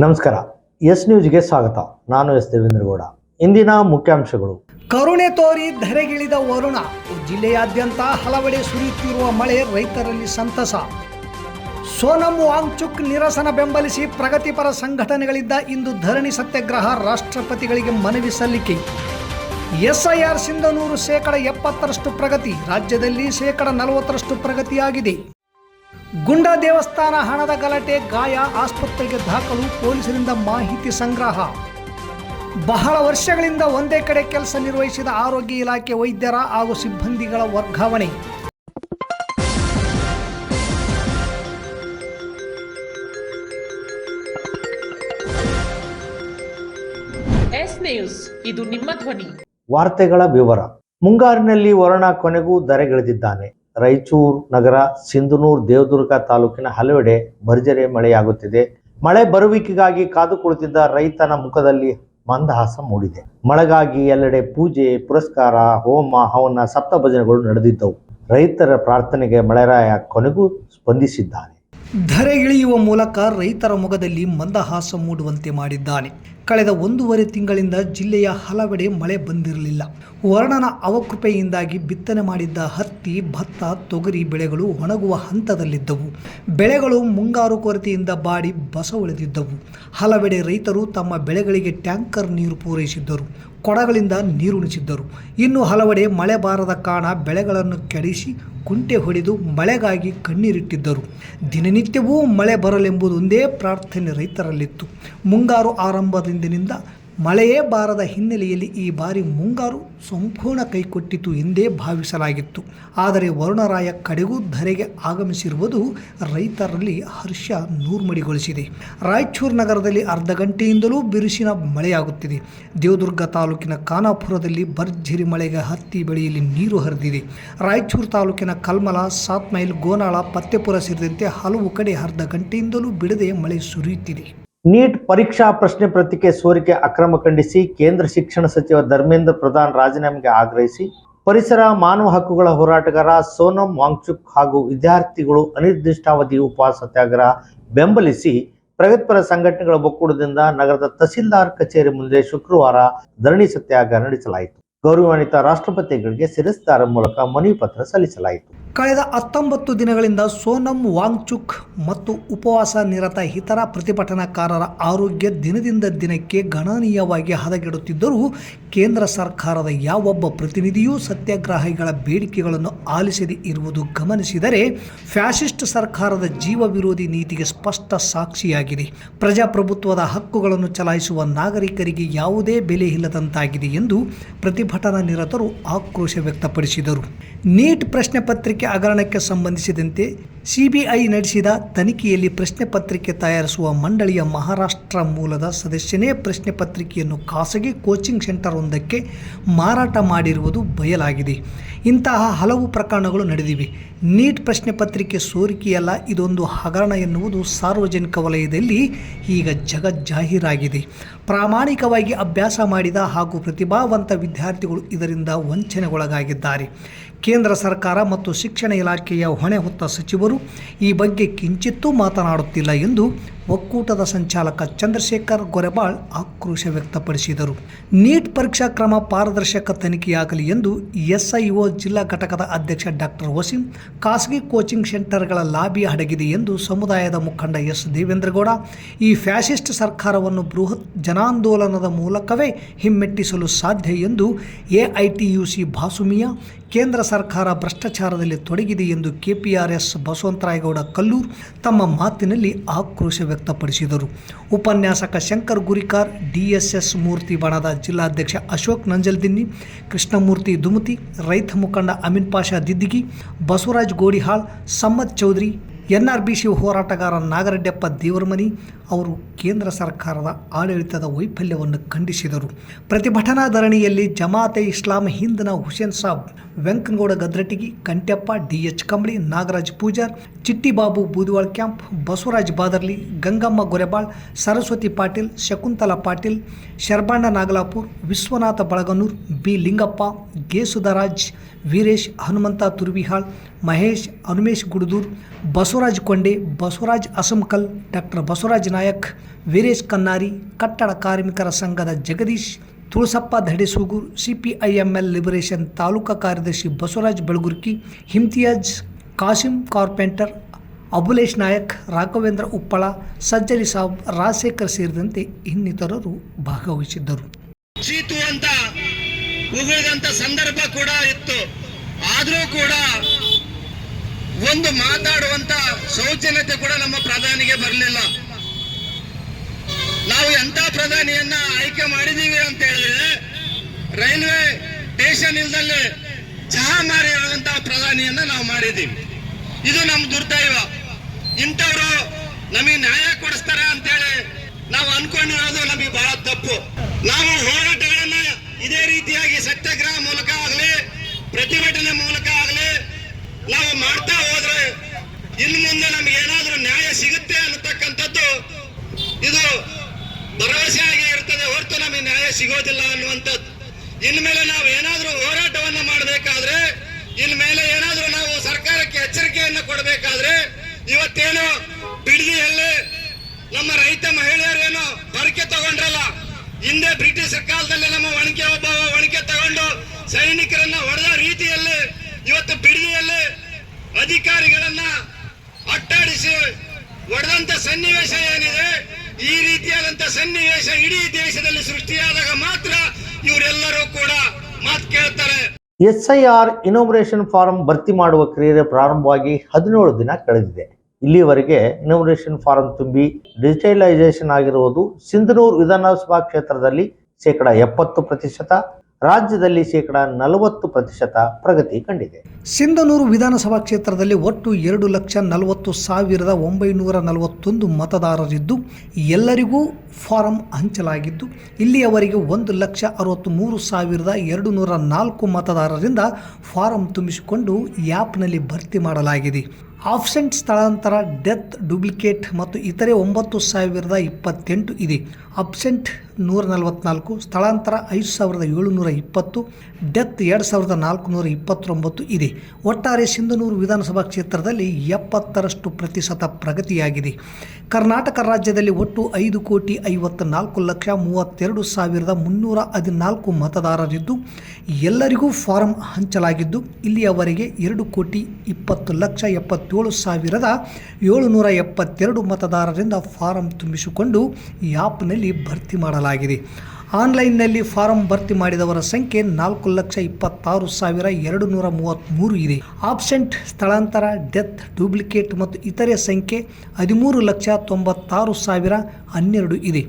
ನಮಸ್ಕಾರ. ಎಸ್ ನ್ಯೂಸ್ಗೆ ಸ್ವಾಗತ. ನಾನು ಎಸ್ ದೇವೇಂದ್ರಗೌಡ. ಇಂದಿನ ಮುಖ್ಯಾಂಶಗಳು. ಕರುಣೆ ತೋರಿ ಧರೆಗಿಳಿದ ವರುಣ. ಜಿಲ್ಲೆಯಾದ್ಯಂತ ಹಲವೆಡೆ ಸುರಿಯುತ್ತಿರುವ ಮಳೆ, ರೈತರಲ್ಲಿ ಸಂತಸ. ಸೋನಂ ವಾಂಗ್ಚುಕ್ ನಿರಸನ ಬೆಂಬಲಿಸಿ ಪ್ರಗತಿಪರ ಸಂಘಟನೆಗಳಿಂದ ಇಂದು ಧರಣಿ ಸತ್ಯಾಗ್ರಹ, ರಾಷ್ಟ್ರಪತಿಗಳಿಗೆ ಮನವಿ ಸಲ್ಲಿಕೆ. SIR ಸಿಂಧನೂರು 70% ಪ್ರಗತಿ, ರಾಜ್ಯದಲ್ಲಿ 40% ಪ್ರಗತಿಯಾಗಿದೆ. ಗುಂಡಾ ದೇವಸ್ಥಾನ ಹಣದ ಗಲಾಟೆ, ಗಾಯ, ಆಸ್ಪತ್ರೆಗೆ ದಾಖಲು, ಪೊಲೀಸರಿಂದ ಮಾಹಿತಿ ಸಂಗ್ರಹ. ಬಹಳ ವರ್ಷಗಳಿಂದ ಒಂದೇ ಕಡೆ ಕೆಲಸ ನಿರ್ವಹಿಸಿದ ಆರೋಗ್ಯ ಇಲಾಖೆ ವೈದ್ಯರ ಹಾಗೂ ಸಿಬ್ಬಂದಿಗಳ ವರ್ಗಾವಣೆ. ಎಸ್ ನ್ಯೂಸ್, ಇದು ನಿಮ್ಮ ಧ್ವನಿ. ವಾರ್ತೆಗಳ ವಿವರ. ಮುಂಗಾರಿನಲ್ಲಿ ವರುಣ ಕೊನೆಗೂ ಧರೆಗಿಳಿದಿದ್ದಾನೆ. ರಾಯಚೂರು ನಗರ, ಸಿಂಧನೂರು, ದೇವದುರ್ಗ ತಾಲೂಕಿನ ಹಲವೆಡೆ ಭರ್ಜರಿ ಮಳೆಯಾಗುತ್ತಿದೆ. ಮಳೆ ಬರುವಿಕೆಗಾಗಿ ಕಾದು ಕುಳಿತಿದ್ದ ರೈತನ ಮುಖದಲ್ಲಿ ಮಂದಹಾಸ ಮೂಡಿದೆ. ಮಳೆಗಾಗಿ ಎಲ್ಲೆಡೆ ಪೂಜೆ, ಪುರಸ್ಕಾರ, ಹೋಮ, ಹವನ, ಸಪ್ತಭಜನೆಗಳು ನಡೆದಿದ್ದವು. ರೈತರ ಪ್ರಾರ್ಥನೆಗೆ ಮಳೆರಾಯ ಕೊನೆಗೂ ಸ್ಪಂದಿಸಿದ್ದಾನೆ. ಧರೆಗಿಳಿಯುವ ಮೂಲಕ ರೈತರ ಮೊಗದಲ್ಲಿ ಮಂದಹಾಸ ಮೂಡುವಂತೆ ಮಾಡಿದ್ದಾನೆ. ಕಳೆದ 1.5 ತಿಂಗಳಿಂದ ಜಿಲ್ಲೆಯ ಹಲವೆಡೆ ಮಳೆ ಬಂದಿರಲಿಲ್ಲ. ವರುಣನ ಅವಕೃಪೆಯಿಂದಾಗಿ ಬಿತ್ತನೆ ಮಾಡಿದ್ದ ಹತ್ತಿ, ಭತ್ತ, ತೊಗರಿ ಬೆಳೆಗಳು ಒಣಗುವ ಹಂತದಲ್ಲಿದ್ದವು. ಬೆಳೆಗಳು ಮುಂಗಾರು ಕೊರತೆಯಿಂದ ಬಾಡಿ ಬಸ ಉಳಿದಿದ್ದವು. ಹಲವೆಡೆ ರೈತರು ತಮ್ಮ ಬೆಳೆಗಳಿಗೆ ಟ್ಯಾಂಕರ್ ನೀರು ಪೂರೈಸಿದ್ದರು, ಕೊಡಗಳಿಂದ ನೀರುಣಿಸಿದ್ದರು. ಇನ್ನು ಹಲವೆಡೆ ಮಳೆ ಬಾರದ ಕಾರಣ ಬೆಳೆಗಳನ್ನು ಕೆಡಿಸಿ ಕುಂಟೆ ಹೊಡೆದು ಮಳೆಗಾಗಿ ಕಣ್ಣೀರಿಟ್ಟಿದ್ದರು. ದಿನನಿತ್ಯವೂ ಮಳೆ ಬರಲೆಂಬುದೊಂದೇ ಪ್ರಾರ್ಥನೆ ರೈತರಲ್ಲಿತ್ತು. ಮುಂಗಾರು ಆರಂಭದಿಂದಿನಿಂದ ಮಳೆಯೇ ಬಾರದ ಹಿನ್ನೆಲೆಯಲ್ಲಿ ಈ ಬಾರಿ ಮುಂಗಾರು ಸಂಪೂರ್ಣ ಕೈಕೊಟ್ಟಿತು ಎಂದೇ ಭಾವಿಸಲಾಗಿತ್ತು. ಆದರೆ ವರುಣರಾಯ ಕಡೆಗೂ ಧರೆಗೆ ಆಗಮಿಸಿರುವುದು ರೈತರಲ್ಲಿ ಹರ್ಷ ನೂರ್ಮಡಿಗೊಳಿಸಿದೆ. ರಾಯಚೂರು ನಗರದಲ್ಲಿ ಅರ್ಧ ಗಂಟೆಯಿಂದಲೂ ಬಿರುಸಿನ ಮಳೆಯಾಗುತ್ತಿದೆ. ದೇವದುರ್ಗ ತಾಲೂಕಿನ ಖಾನಾಪುರದಲ್ಲಿ ಭರ್ಜರಿ ಮಳೆಗೆ ಹತ್ತಿ ಬೆಳೆಯಲ್ಲಿ ನೀರು ಹರಿದಿದೆ. ರಾಯಚೂರು ತಾಲೂಕಿನ ಕಲ್ಮಲ, 7 ಮೈಲ್, ಗೋನಾಳ, ಪತ್ತೆಪುರ ಸೇರಿದಂತೆ ಹಲವು ಕಡೆ ಅರ್ಧ ಗಂಟೆಯಿಂದಲೂ ಬಿಡದೆ ಮಳೆ ಸುರಿಯುತ್ತಿದೆ. ನೀಟ್ ಪರೀಕ್ಷಾ ಪ್ರಶ್ನೆ ಪತ್ರಿಕೆ ಸೋರಿಕೆ ಅಕ್ರಮ ಖಂಡಿಸಿ ಕೇಂದ್ರ ಶಿಕ್ಷಣ ಸಚಿವ ಧರ್ಮೇಂದ್ರ ಪ್ರಧಾನ್ ರಾಜೀನಾಮೆಗೆ ಆಗ್ರಹಿಸಿ ಪರಿಸರ ಮಾನವ ಹಕ್ಕುಗಳ ಹೋರಾಟಗಾರ ಸೋನಂ ವಾಂಗ್ಚುಕ್ ಹಾಗೂ ವಿದ್ಯಾರ್ಥಿಗಳು ಅನಿರ್ದಿಷ್ಟಾವಧಿ ಉಪವಾಸ ಸತ್ಯಾಗ್ರಹ ಬೆಂಬಲಿಸಿ ಪ್ರಗತಿಪರ ಸಂಘಟನೆಗಳ ಒಕ್ಕೂಟದಿಂದ ನಗರದ ತಹಸೀಲ್ದಾರ್ ಕಚೇರಿ ಮುಂದೆ ಶುಕ್ರವಾರ ಧರಣಿ ಸತ್ಯಾಗ್ರಹ ನಡೆಸಲಾಯಿತು. ಗೌರವಾನ್ವಿತ ರಾಷ್ಟ್ರಪತಿಗಳಿಗೆ ಶಿರಸ್ತಾರ ಮೂಲಕ ಮನವಿ ಪತ್ರ ಸಲ್ಲಿಸಲಾಯಿತು. ಕಳೆದ 19 ದಿನಗಳಿಂದ ಸೋನಂ ವಾಂಗ್ಚುಕ್ ಮತ್ತು ಉಪವಾಸ ನಿರತ ಇತರ ಪ್ರತಿಭಟನಾಕಾರರ ಆರೋಗ್ಯ ದಿನದಿಂದ ದಿನಕ್ಕೆ ಗಣನೀಯವಾಗಿ ಹದಗೆಡುತ್ತಿದ್ದರೂ ಕೇಂದ್ರ ಸರ್ಕಾರದ ಯಾವೊಬ್ಬ ಪ್ರತಿನಿಧಿಯೂ ಸತ್ಯಾಗ್ರಹಿಗಳ ಬೇಡಿಕೆಗಳನ್ನು ಆಲಿಸದೇ ಇರುವುದು ಗಮನಿಸಿದರೆ ಫ್ಯಾಸಿಸ್ಟ್ ಸರ್ಕಾರದ ಜೀವ ವಿರೋಧಿ ನೀತಿಗೆ ಸ್ಪಷ್ಟ ಸಾಕ್ಷಿಯಾಗಿದೆ. ಪ್ರಜಾಪ್ರಭುತ್ವದ ಹಕ್ಕುಗಳನ್ನು ಚಲಾಯಿಸುವ ನಾಗರಿಕರಿಗೆ ಯಾವುದೇ ಬೆಲೆ ಇಲ್ಲದಂತಾಗಿದೆ ಎಂದು ಪ್ರತಿಭಟನಾ ನಿರತರು ಆಕ್ರೋಶ ವ್ಯಕ್ತಪಡಿಸಿದರು. ನೀಟ್ ಪ್ರಶ್ನೆ ಪತ್ರಿಕೆ ಹಗರಣಕ್ಕೆ ಸಂಬಂಧಿಸಿದಂತೆ CBI ನಡೆಸಿದ ತನಿಖೆಯಲ್ಲಿ ಪ್ರಶ್ನೆ ಪತ್ರಿಕೆ ತಯಾರಿಸುವ ಮಂಡಳಿಯ ಮಹಾರಾಷ್ಟ್ರ ಮೂಲದ ಸದಸ್ಯನೇ ಪ್ರಶ್ನೆ ಪತ್ರಿಕೆಯನ್ನು ಖಾಸಗಿ ಕೋಚಿಂಗ್ ಸೆಂಟರ್ ಒಂದಕ್ಕೆ ಮಾರಾಟ ಮಾಡಿರುವುದು ಬಯಲಾಗಿದೆ. ಇಂತಹ ಹಲವು ಪ್ರಕರಣಗಳು ನಡೆದಿವೆ. ನೀಟ್ ಪ್ರಶ್ನೆ ಪತ್ರಿಕೆ ಸೋರಿಕೆಯಲ್ಲ, ಇದೊಂದು ಹಗರಣ ಎನ್ನುವುದು ಸಾರ್ವಜನಿಕ ವಲಯದಲ್ಲಿ ಈಗ ಜಗಜ್ಜಾಹೀರಾಗಿದೆ. ಪ್ರಾಮಾಣಿಕವಾಗಿ ಅಭ್ಯಾಸ ಮಾಡಿದ ಹಾಗೂ ಪ್ರತಿಭಾವಂತ ವಿದ್ಯಾರ್ಥಿಗಳು ಇದರಿಂದ ವಂಚನೆಗೊಳಗಾಗಿದ್ದಾರೆ. ಕೇಂದ್ರ ಸರ್ಕಾರ ಮತ್ತು ಶಿಕ್ಷಣ ಇಲಾಖೆಯ ಹೊಣೆ ಹೊತ್ತ ಸಚಿವರು ಈ ಬಗ್ಗೆ ಕಿಂಚಿತ್ತೂ ಮಾತನಾಡುತ್ತಿಲ್ಲ ಎಂದು ಒಕ್ಕೂಟದ ಸಂಚಾಲಕ ಚಂದ್ರಶೇಖರ್ ಗೊರೆಬಾಳ್ ಆಕ್ರೋಶ ವ್ಯಕ್ತಪಡಿಸಿದರು. ನೀಟ್ ಪರೀಕ್ಷಾ ಕ್ರಮ ಪಾರದರ್ಶಕ ತನಿಖೆಯಾಗಲಿ ಎಂದು SIO ಜಿಲ್ಲಾ ಘಟಕದ ಅಧ್ಯಕ್ಷ ಡಾಕ್ಟರ್ ವಸೀಂ, ಖಾಸಗಿ ಕೋಚಿಂಗ್ ಸೆಂಟರ್ಗಳ ಲಾಬಿ ಅಡಗಿದೆ ಎಂದು ಸಮುದಾಯದ ಮುಖಂಡ ಎಸ್ ದೇವೇಂದ್ರಗೌಡ, ಈ ಫ್ಯಾಸಿಸ್ಟ್ ಸರ್ಕಾರವನ್ನು ಬೃಹತ್ ಜನಾಂದೋಲನದ ಮೂಲಕವೇ ಹಿಮ್ಮೆಟ್ಟಿಸಲು ಸಾಧ್ಯ ಎಂದು AITUC ಬಾಸುಮಿಯಾ, ಕೇಂದ್ರ ಸರ್ಕಾರ ಭ್ರಷ್ಟಾಚಾರದಲ್ಲಿ ತೊಡಗಿದೆ ಎಂದು KPRS ಬಸವಂತರಾಯಗೌಡ ಕಲ್ಲೂರ್ ತಮ್ಮ ಮಾತಿನಲ್ಲಿ ಆಕ್ರೋಶ ವ್ಯಕ್ತಪಡಿಸಿದರು. ಉಪನ್ಯಾಸಕ ಶಂಕರ್ ಗುರಿಕಾರ್, DSS ಮೂರ್ತಿ ಬಣದ ಜಿಲ್ಲಾಧ್ಯಕ್ಷ ಅಶೋಕ್ ನಂಜಲ್ದಿನ್ನಿ, ಕೃಷ್ಣಮೂರ್ತಿ ದುಮತಿ, ರೈತ ಮುಖಂಡ ಅಮೀನ್ ಪಾಷಾ ದಿದ್ದಿಗಿ, ಬಸವರಾಜ್ ಗೋಡಿಹಾಳ್, ಸಮ್ಮದ್ ಚೌಧರಿ, NRBC ಹೋರಾಟಗಾರ ನಾಗರೆಡ್ಡಪ್ಪ ದೇವರಮನಿ ಅವರು ಕೇಂದ್ರ ಸರ್ಕಾರದ ಆಡಳಿತದ ವೈಫಲ್ಯವನ್ನು ಖಂಡಿಸಿದರು. ಪ್ರತಿಭಟನಾ ಧರಣಿಯಲ್ಲಿ ಜಮಾತೆ ಇಸ್ಲಾಂ ಹಿಂದ್ನ Hussain Sab, Venkanagouda ಗದ್ರಟಿಗಿ, Kantyappa, DH Kambali, Nagaraj Pujar, Chittibabu Boodiwal camp, Basavaraj Badarli, Gangamma Gorebal, Saraswati Patil, Shakuntala Patil, Sharbanna Nagalapur, Vishwanatha Balaganur, B Lingappa, Gesudaraj, Veeresh, Hanumantha Turvihal, Mahesh, Hanumesh Gudadur, Basava Basavaraj Konde, Basavaraj Asankal, doctor Basavaraj Nayak, Veeresh Kannari, ಕಟ್ಟಡ ಕಾರ್ಮಿಕರ ಸಂಘದ ಜಗದೀಶ್, ತುಳಸಪ್ಪ ಧಡೆಸೂಗೂರ್, CPIML ಲಿಬರೇಷನ್ ತಾಲೂಕಾ ಕಾರ್ಯದರ್ಶಿ ಬಸವರಾಜ್ ಬೆಳಗುರ್ಕಿ, ಹಿಮ್ತಿಯಾಜ್, ಕಾಸಿಂ ಕಾರ್ಪೆಂಟರ್, ಅಬುಲೇಶ್ ನಾಯಕ್, ರಾಘವೇಂದ್ರ ಉಪ್ಪಳ, ಸಜ್ಜಲಿ ಸಾಬ್, ರಾಜಶೇಖರ್ ಸೇರಿದಂತೆ ಇನ್ನಿತರರು ಭಾಗವಹಿಸಿದ್ದರು. ಚೀತು ಅಂತ ಉಗುಳಿದಂತ ಸಂದರ್ಭ ಕೂಡ ಇತ್ತು. ಆದರೂ ಕೂಡ ಒಂದು ಮಾತಾಡುವಂತ ಶೌಚನ್ಯತೆ ಕೂಡ ನಮ್ಮ ಪ್ರಧಾನಿಗೆ ಬರಲಿಲ್ಲ. ನಾವು ಎಂತ ಪ್ರಧಾನಿಯನ್ನ ಆಯ್ಕೆ ಮಾಡಿದೀವಿ ಅಂತ ಹೇಳಿದ್ರೆ ರೈಲ್ವೆ ಸ್ಟೇಷನ್ ಇಲ್ದಲ್ಲಿ ಚಹಾ ಮಾರಿರುವಂತಹ ಪ್ರಧಾನಿಯನ್ನ ನಾವು ಮಾಡಿದೀವಿ. ಇದು ನಮ್ಮ ದುರ್ದೈವ. ಇಂಥವ್ರು ನಮಗೆ ನ್ಯಾಯ ಕೊಡಿಸ್ತಾರ ಅಂತೇಳಿ ನಾವು ಅನ್ಕೊಂಡಿರೋದು ನಮಗೆ ಬಹಳ ತಪ್ಪು. ನಾವು ಹೋರಾಟಗಳನ್ನ ಇದೇ ರೀತಿಯಾಗಿ ಸತ್ಯಾಗ್ರಹ ಮೂಲಕ ಆಗಲಿ, ಪ್ರತಿಭಟನೆ ಮೂಲಕ ಆಗಲಿ ನಾವು ಮಾಡ್ತಾ ಹೋದ್ರೆ ಇನ್ನು ಮುಂದೆ ನಮ್ಗೆ ಏನಾದ್ರೂ ನ್ಯಾಯ ಸಿಗುತ್ತೆ ಅನ್ನತಕ್ಕಂಥದ್ದು ಇದು ಭರವಸೆಯಾಗಿ ಇರ್ತದೆ ಹೊರತು ನಮಗೆ ನ್ಯಾಯ ಸಿಗೋದಿಲ್ಲ ಅನ್ನುವಂಥದ್ದು. ಇನ್ಮೇಲೆ ನಾವು ಏನಾದ್ರೂ ಹೋರಾಟವನ್ನ ಮಾಡಬೇಕಾದ್ರೆ, ಇನ್ಮೇಲೆ ಏನಾದ್ರೂ ನಾವು ಸರ್ಕಾರಕ್ಕೆ ಎಚ್ಚರಿಕೆಯನ್ನ ಕೊಡಬೇಕಾದ್ರೆ, ಇವತ್ತೇನು ಬಿಡದಿಯಲ್ಲಿ ನಮ್ಮ ರೈತ ಮಹಿಳೆಯರೇನು ಪರಕೆ ತಗೊಂಡ್ರಲ್ಲ, ಹಿಂದೆ ಬ್ರಿಟಿಷ್ ಕಾಲದಲ್ಲಿ ನಮ್ಮ ಒಣಕೆ ತಗೊಂಡು ಸೈನಿಕರನ್ನ ಹೊಡೆದ ರೀತಿಯಲ್ಲಿ ಇವತ್ತು ಬಿಡದಿಯಲ್ಲಿ ಅಧಿಕಾರಿಗಳನ್ನ ಅಟ್ಟಾಡಿಸಿ ಹೊಡೆದಂತ ಸನ್ನಿವೇಶ ಏನಿದೆ, ಈ ರೀತಿಯಾದಂತ ಸನ್ನಿವೇಶ ಇಡೀ ದೇಶದಲ್ಲಿ ಸೃಷ್ಟಿಯಾದಾಗ ಮಾತ್ರ ಇವರೆಲ್ಲರೂ ಕೂಡ ಮಾತು ಕೇಳ್ತಾರೆ. SIR ಇನೋಗ್ರೇಷನ್ ಫಾರಂ ಭರ್ತಿ ಮಾಡುವ ಕ್ರಿಯೆ ಪ್ರಾರಂಭವಾಗಿ 17 ದಿನ ಕಳೆದಿದೆ. ಇಲ್ಲಿವರೆಗೆ ಇನೋಗ್ರೇಷನ್ ಫಾರಂ ತುಂಬಿ ಡಿಜಿಟಲೈಸೇಷನ್ ಆಗಿರುವುದು ಸಿಂಧನೂರು ವಿಧಾನಸಭಾ ಕ್ಷೇತ್ರದಲ್ಲಿ 70%, ರಾಜ್ಯದಲ್ಲಿ 40% ಪ್ರಗತಿ ಕಂಡಿದೆ. ಸಿಂಧನೂರು ವಿಧಾನಸಭಾ ಕ್ಷೇತ್ರದಲ್ಲಿ ಒಟ್ಟು 2,40,941 ಮತದಾರರಿದ್ದು ಎಲ್ಲರಿಗೂ ಫಾರಂ ಹಂಚಲಾಗಿದ್ದು ಇಲ್ಲಿಯವರೆಗೆ 1,63,204 ಮತದಾರರಿಂದ ಫಾರಂ ತುಂಬಿಸಿಕೊಂಡು ಆ್ಯಪ್ನಲ್ಲಿ ಭರ್ತಿ ಮಾಡಲಾಗಿದೆ. ಆಬ್ಸೆಂಟ್, ಸ್ಥಳಾಂತರ, ಡೆತ್, ಡೂಪ್ಲಿಕೇಟ್ ಮತ್ತು ಇತರೆ 9,028 ಇದೆ. ಅಬ್ಸೆಂಟ್ 144, ಸ್ಥಳಾಂತರ 5,720, ಡೆತ್ 2,429 ಇದೆ. ಒಟ್ಟಾರೆ ಸಿಂಧನೂರು ವಿಧಾನಸಭಾ ಕ್ಷೇತ್ರದಲ್ಲಿ 70% ಪ್ರಗತಿಯಾಗಿದೆ. ಕರ್ನಾಟಕ ರಾಜ್ಯದಲ್ಲಿ ಒಟ್ಟು 5,54,32,314 ಮತದಾರರಿದ್ದು ಎಲ್ಲರಿಗೂ ಫಾರಂ ಹಂಚಲಾಗಿದ್ದು ಇಲ್ಲಿಯವರೆಗೆ 2,20,77,772 ಮತದಾರರಿಂದ ಫಾರಂ ತುಂಬಿಸಿಕೊಂಡು ಆ್ಯಪ್ನಲ್ಲಿ ಭರ್ತಿ ಮಾಡಲಾಗಿದೆ. ಆನ್ಲೈನ್ನಲ್ಲಿ ಫಾರಂ ಭರ್ತಿ ಮಾಡಿದವರ ಸಂಖ್ಯೆ 4,26,233 ಇದೆ. ಆಬ್ಸೆಂಟ್, ಸ್ಥಳಾಂತರ, ಡೆತ್, ಡೂಪ್ಲಿಕೇಟ್ ಮತ್ತು ಇತರೆ ಸಂಖ್ಯೆ 13,96,012 ಇದೆ.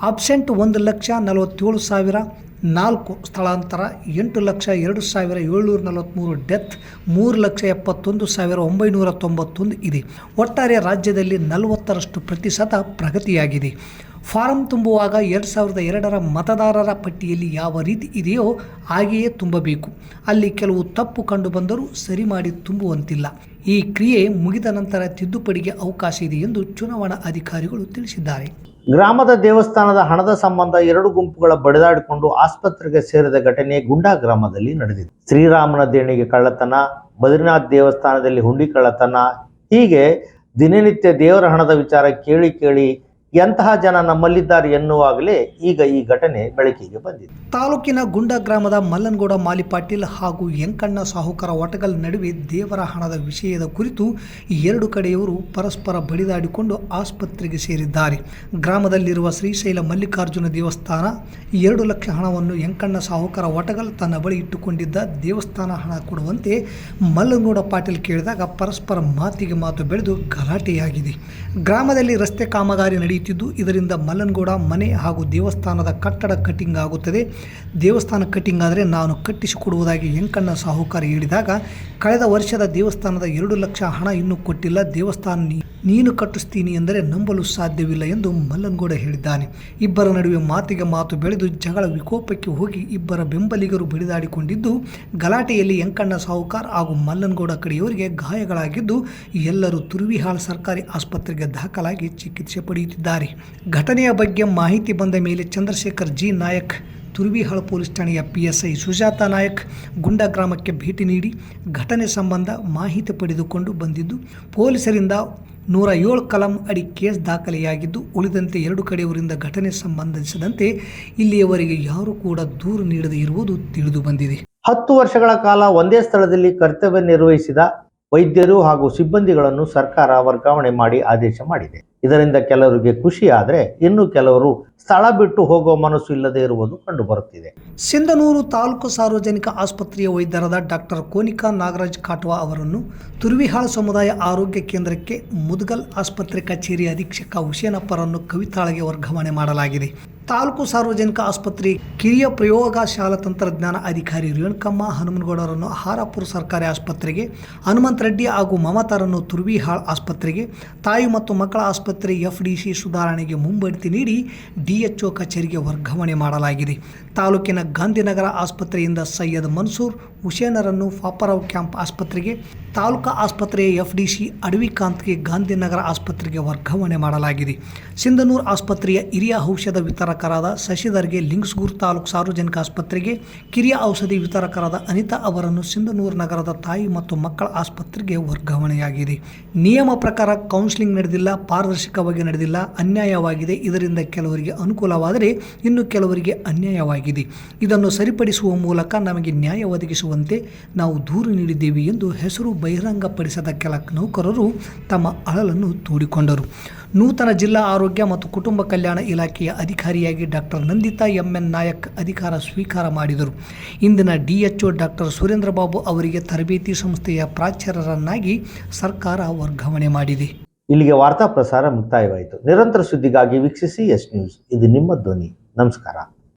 ಆಬ್ಸೆಂಟ್ 1,47,004, ಸ್ಥಳಾಂತರ 8,02,743, ಡೆತ್ 3,71,991 ಇದೆ. ಒಟ್ಟಾರೆ ರಾಜ್ಯದಲ್ಲಿ 40% ಪ್ರಗತಿಯಾಗಿದೆ. ಫಾರಂ ತುಂಬುವಾಗ 2002ರ ಮತದಾರರ ಪಟ್ಟಿಯಲ್ಲಿ ಯಾವ ರೀತಿ ಇದೆಯೋ ಹಾಗೆಯೇ ತುಂಬಬೇಕು. ಅಲ್ಲಿ ಕೆಲವು ತಪ್ಪು ಕಂಡು ಬಂದರೂ ಸರಿ ಮಾಡಿ ತುಂಬುವಂತಿಲ್ಲ. ಈ ಕ್ರಿಯೆ ಮುಗಿದ ನಂತರ ತಿದ್ದುಪಡಿಗೆ ಅವಕಾಶ ಇದೆ ಎಂದು ಚುನಾವಣಾ ಅಧಿಕಾರಿಗಳು ತಿಳಿಸಿದ್ದಾರೆ. ಗ್ರಾಮದ ದೇವಸ್ಥಾನದ ಹಣದ ಸಂಬಂಧ 2 ಗುಂಪುಗಳ ಬಡಿದಾಡಿಕೊಂಡು ಆಸ್ಪತ್ರೆಗೆ ಸೇರಿದ ಘಟನೆ ಗುಂಡಾ ಗ್ರಾಮದಲ್ಲಿ ನಡೆದಿದೆ. ಶ್ರೀರಾಮನ ದೇಣಿಗೆ ಕಳ್ಳತನ, ಬದ್ರಿನಾಥ್ ದೇವಸ್ಥಾನದಲ್ಲಿ ಹುಂಡಿ ಕಳ್ಳತನ, ಹೀಗೆ ದಿನನಿತ್ಯ ದೇವರ ಹಣದ ವಿಚಾರ ಕೇಳಿ ಎಂತಹ ಜನ ನಮ್ಮಲ್ಲಿದ್ದಾರೆ ಎನ್ನುವಾಗಲೇ ಈಗ ಈ ಘಟನೆ ಬೆಳಕಿಗೆ ಬಂದಿದೆ. ತಾಲೂಕಿನ ಗುಂಡಾ ಗ್ರಾಮದ ಮಲ್ಲನಗೌಡ ಮಾಲಿಪಾಟೀಲ್ ಹಾಗೂ ಯಂಕಣ್ಣ ಸಾಹುಕಾರ ವಟಗಲ್ ನಡುವೆ ದೇವರ ಹಣದ ವಿಷಯದ ಕುರಿತು 2 ಕಡೆಯವರು ಪರಸ್ಪರ ಬಡಿದಾಡಿಕೊಂಡು ಆಸ್ಪತ್ರೆಗೆ ಸೇರಿದ್ದಾರೆ. ಗ್ರಾಮದಲ್ಲಿರುವ ಶ್ರೀಶೈಲ ಮಲ್ಲಿಕಾರ್ಜುನ ದೇವಸ್ಥಾನ 2 ಲಕ್ಷ ಹಣವನ್ನು ಯಂಕಣ್ಣ ಸಾಹುಕಾರ ವಟಗಲ್ ತನ್ನ ಬಳಿ ಇಟ್ಟುಕೊಂಡಿದ್ದ. ದೇವಸ್ಥಾನ ಹಣ ಕೊಡುವಂತೆ ಮಲ್ಲನಗೌಡ ಪಾಟೀಲ್ ಕೇಳಿದಾಗ ಪರಸ್ಪರ ಮಾತಿಗೆ ಮಾತು ಬೆಳೆದು ಗಲಾಟೆಯಾಗಿದೆ. ಗ್ರಾಮದಲ್ಲಿ ರಸ್ತೆ ಕಾಮಗಾರಿ ನಡೆಯುತ್ತಿದ್ದು ಇದರಿಂದ ಮಲ್ಲನಗೌಡ ಮನೆ ಹಾಗೂ ದೇವಸ್ಥಾನದ ಕಟ್ಟಡ ಕಟ್ಟಿಂಗ್ ಆಗುತ್ತದೆ. ದೇವಸ್ಥಾನ ಕಟ್ಟಿಂಗ್ ಆದರೆ ನಾನು ಕಟ್ಟಿಸಿಕೊಡುವುದಾಗಿ ಯಂಕಣ್ಣ ಸಾಹುಕಾರ ಹೇಳಿದಾಗ ಕಳೆದ ವರ್ಷದ ದೇವಸ್ಥಾನದ 2 ಲಕ್ಷ ಹಣ ಇನ್ನೂ ಕೊಟ್ಟಿಲ್ಲ, ದೇವಸ್ಥಾನ ನೀನು ಕಟ್ಟಿಸ್ತೀನಿ ಎಂದರೆ ನಂಬಲು ಸಾಧ್ಯವಿಲ್ಲ ಎಂದು ಮಲ್ಲನಗೌಡ ಹೇಳಿದ್ದಾನೆ. ಇಬ್ಬರ ನಡುವೆ ಮಾತಿಗೆ ಮಾತು ಬೆಳೆದು ಜಗಳ ವಿಕೋಪಕ್ಕೆ ಹೋಗಿ ಇಬ್ಬರ ಬೆಂಬಲಿಗರು ಬಡಿದಾಡಿಕೊಂಡಿದ್ದು ಗಲಾಟೆಯಲ್ಲಿ ಯಂಕಣ್ಣ ಸಾಹುಕಾರ್ ಹಾಗೂ ಮಲ್ಲನಗೌಡ ಕಡೆಯವರಿಗೆ ಗಾಯಗಳಾಗಿದ್ದು ಎಲ್ಲರೂ ತುರುವಿಹಾಳ್ ಸರ್ಕಾರಿ ಆಸ್ಪತ್ರೆಗೆ ದಾಖಲಾಗಿ ಚಿಕಿತ್ಸೆ ಪಡೆಯುತ್ತಿದ್ದಾರೆ. ಘಟನೆಯ ಬಗ್ಗೆ ಮಾಹಿತಿ ಬಂದ ಮೇಲೆ ಚಂದ್ರಶೇಖರ್ ಜಿ ನಾಯಕ್ ತುರ್ವಿಹಾಳ ಪೊಲೀಸ್ ಠಾಣೆಯ PSI ಸುಜಾತಾ ನಾಯಕ್ ಗುಂಡ ಗ್ರಾಮಕ್ಕೆ ಭೇಟಿ ನೀಡಿ ಘಟನೆ ಸಂಬಂಧ ಮಾಹಿತಿ ಪಡೆದುಕೊಂಡು ಬಂದಿದ್ದು, ಪೊಲೀಸರಿಂದ 107 ಕಲಂ ಅಡಿ ಕೇಸ್ ದಾಖಲೆಯಾಗಿದ್ದು, ಉಳಿದಂತೆ 2 ಕಡೆಯವರಿಂದ ಘಟನೆ ಸಂಬಂಧಿಸಿದಂತೆ ಇಲ್ಲಿಯವರೆಗೆ ಯಾರೂ ಕೂಡ ದೂರು ನೀಡದೇ ಇರುವುದು ತಿಳಿದು ಬಂದಿದೆ. 10 ವರ್ಷಗಳ ಕಾಲ ಒಂದೇ ಸ್ಥಳದಲ್ಲಿ ಕರ್ತವ್ಯ ನಿರ್ವಹಿಸಿದ ವೈದ್ಯರು ಹಾಗೂ ಸಿಬ್ಬಂದಿಗಳನ್ನು ಸರ್ಕಾರ ವರ್ಗಾವಣೆ ಮಾಡಿ ಆದೇಶ ಮಾಡಿದೆ. ಇದರಿಂದ ಕೆಲವರಿಗೆ ಖುಷಿ ಆದರೆ ಇನ್ನು ಕೆಲವರು ಸ್ಥಳ ಬಿಟ್ಟು ಹೋಗುವ ಮನಸ್ಸು ಇಲ್ಲದೆ ಇರುವುದು ಕಂಡುಬರುತ್ತಿದೆ. ಸಿಂಧನೂರು ತಾಲೂಕು ಸಾರ್ವಜನಿಕ ಆಸ್ಪತ್ರೆಯ ವೈದ್ಯರಾದ ಡಾಕ್ಟರ್ ಕೋನಿಕಾ ನಾಗರಾಜ್ ಕಾಟ್ವಾ ಅವರನ್ನು ತುರ್ವಿಹಾಳ ಸಮುದಾಯ ಆರೋಗ್ಯ ಕೇಂದ್ರಕ್ಕೆ ಮುದಗಲ್ ಆಸ್ಪತ್ರೆ ಕಚೇರಿ ಅಧೀಕ್ಷಕ ಹುಸೇನಪ್ಪರನ್ನು ಕವಿತಾಳಗೆ ವರ್ಗಾವಣೆ ಮಾಡಲಾಗಿದೆ. ತಾಲೂಕು ಸಾರ್ವಜನಿಕ ಆಸ್ಪತ್ರೆ ಕಿರಿಯ ಪ್ರಯೋಗಶಾಲಾ ತಂತ್ರಜ್ಞಾನ ಅಧಿಕಾರಿ ರೇಣುಕಮ್ಮ ಹನುಮನಗೌಡರನ್ನು ಹಾರಾಪುರ ಸರ್ಕಾರಿ ಆಸ್ಪತ್ರೆಗೆ, ಹನುಮಂತ ರೆಡ್ಡಿ ಹಾಗೂ ಮಮತಾರನ್ನು ತುರ್ವಿಹಾಳ್ ಆಸ್ಪತ್ರೆಗೆ, ತಾಯಿ ಮತ್ತು ಮಕ್ಕಳ ಆಸ್ಪತ್ರೆ FDC ಸುಧಾರಣೆಗೆ ಮುಂಬಡ್ತಿ ನೀಡಿ DHO ಕಚೇರಿಗೆ ವರ್ಗಾವಣೆ ಮಾಡಲಾಗಿದೆ. ತಾಲೂಕಿನ ಗಾಂಧಿನಗರ ಆಸ್ಪತ್ರೆಯಿಂದ ಸೈಯದ್ ಮನ್ಸೂರ್ ಹುಸೇನರನ್ನು ಪಾಪರಾವ್ ಕ್ಯಾಂಪ್ ಆಸ್ಪತ್ರೆಗೆ, ತಾಲೂಕಾ ಆಸ್ಪತ್ರೆಯ FDC ಅಡವಿಕಾಂತ್ಗೆ ಗಾಂಧಿನಗರ ಆಸ್ಪತ್ರೆಗೆ ವರ್ಗಾವಣೆ ಮಾಡಲಾಗಿದೆ. ಸಿಂಧನೂರು ಆಸ್ಪತ್ರೆಯ ಹಿರಿಯ ಔಷಧ ವಿತರಕರಾದ ಶಶಿಧರ್ಗೆ ಲಿಂಗ್ಸ್ಗೂರ್ ತಾಲೂಕು ಸಾರ್ವಜನಿಕ ಆಸ್ಪತ್ರೆಗೆ, ಕಿರಿಯ ಔಷಧಿ ವಿತರಕರಾದ ಅನಿತಾ ಅವರನ್ನು ಸಿಂಧನೂರು ನಗರದ ತಾಯಿ ಮತ್ತು ಮಕ್ಕಳ ಆಸ್ಪತ್ರೆಗೆ ವರ್ಗಾವಣೆಯಾಗಿದೆ. ನಿಯಮ ಪ್ರಕಾರ ಕೌನ್ಸಿಲಿಂಗ್ ನಡೆದಿಲ್ಲ, ಪಾರದರ್ಶಕವಾಗಿ ನಡೆದಿಲ್ಲ, ಅನ್ಯಾಯವಾಗಿದೆ. ಇದರಿಂದ ಕೆಲವರಿಗೆ ಅನುಕೂಲವಾದರೆ ಇನ್ನು ಕೆಲವರಿಗೆ ಅನ್ಯಾಯವಾಗಿದೆ. ಇದನ್ನು ಸರಿಪಡಿಸುವ ಮೂಲಕ ನಮಗೆ ನ್ಯಾಯ ಒದಗಿಸುವಂತೆ ನಾವು ದೂರು ನೀಡಿದ್ದೇವೆ ಎಂದು ಹೆಸರು ಬಹಿರಂಗಪಡಿಸದ ಕೆಲ ನೌಕರರು ತಮ್ಮ ಅಳಲನ್ನು ತೋಡಿಕೊಂಡರು. ನೂತನ ಜಿಲ್ಲಾ ಆರೋಗ್ಯ ಮತ್ತು ಕುಟುಂಬ ಕಲ್ಯಾಣ ಇಲಾಖೆಯ ಅಧಿಕಾರಿಯಾಗಿ ಡಾಕ್ಟರ್ ನಂದಿತಾ MN ನಾಯಕ್ ಅಧಿಕಾರ ಸ್ವೀಕಾರ ಮಾಡಿದರು. ಇಂದಿನ DHO ಡಾಕ್ಟರ್ ಸುರೇಂದ್ರ ಬಾಬು ಅವರಿಗೆ ತರಬೇತಿ ಸಂಸ್ಥೆಯ ಪ್ರಾಚಾರ್ಯರನ್ನಾಗಿ ಸರ್ಕಾರ ವರ್ಗಾವಣೆ ಮಾಡಿದೆ. ಇಲ್ಲಿಗೆ ವಾರ್ತಾ ಪ್ರಸಾರ ಮುಕ್ತಾಯವಾಯಿತು. ನಿರಂತರ ಸುದ್ದಿಗಾಗಿ ವೀಕ್ಷಿಸಿ S ನ್ಯೂಸ್. ಇದು ನಿಮ್ಮ ಧ್ವನಿ. ನಮಸ್ಕಾರ.